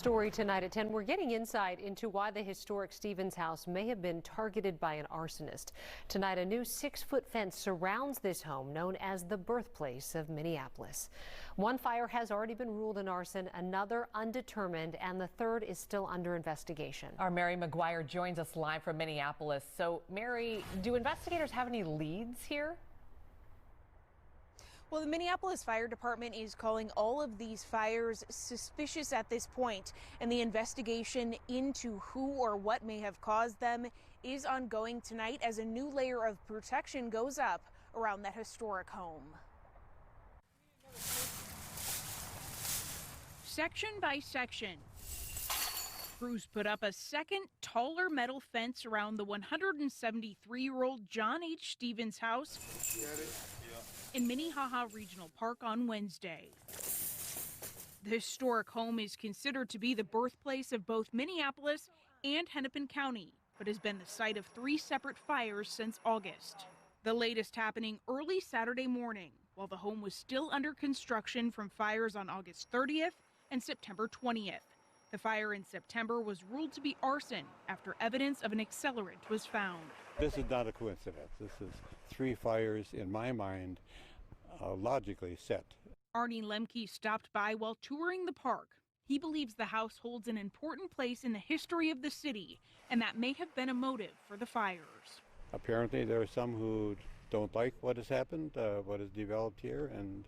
Story tonight at 10. We're getting insight into why the historic Stevens house may have been targeted by an arsonist. Tonight, a new 6-foot fence surrounds this home known as the birthplace of Minneapolis. One fire has already been ruled an arson, another undetermined, and the third is still under investigation. Our Mary McGuire joins us live from Minneapolis. So, Mary, do investigators have any leads here? Well, the Minneapolis Fire Department is calling all of these fires suspicious at this point, and the investigation into who or what may have caused them is ongoing tonight as a new layer of protection goes up around that historic home. Section by section, crews put up a second, taller metal fence around the 173-year-old John H. Stevens house in Minnehaha Regional Park on Wednesday. The historic home is considered to be the birthplace of both Minneapolis and Hennepin County, but has been the site of 3 separate fires since August. The latest happening early Saturday morning, while the home was still under construction from fires on August 30th and September 20th. The fire in September was ruled to be arson after evidence of an accelerant was found. This is not a coincidence. This is 3 fires, in my mind, logically set. Arnie Lemke stopped by while touring the park. He believes the house holds an important place in the history of the city, and that may have been a motive for the fires. Apparently there are some who don't like what has happened, what has developed here, and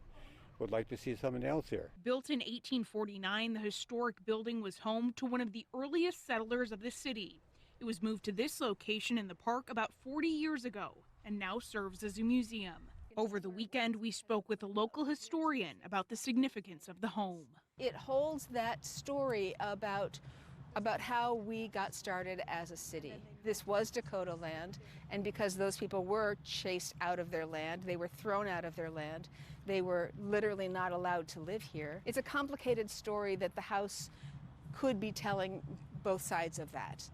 would like to see something else here. Built in 1849, the historic building was home to one of the earliest settlers of the city. It was moved to this location in the park about 40 years ago and now serves as a museum. Over the weekend, we spoke with a local historian about the significance of the home. It holds that story about how we got started as a city. This was Dakota land, and because those people were chased out of their land, they were thrown out of their land, they were literally not allowed to live here. It's a complicated story that the house could be telling both sides of that.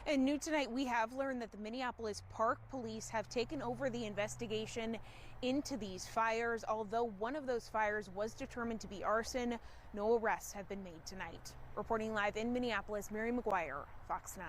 And new tonight, we have learned that the Minneapolis Park Police have taken over the investigation into these fires. Although one of those fires was determined to be arson, no arrests have been made tonight. Reporting live in Minneapolis, Mary McGuire, Fox 9.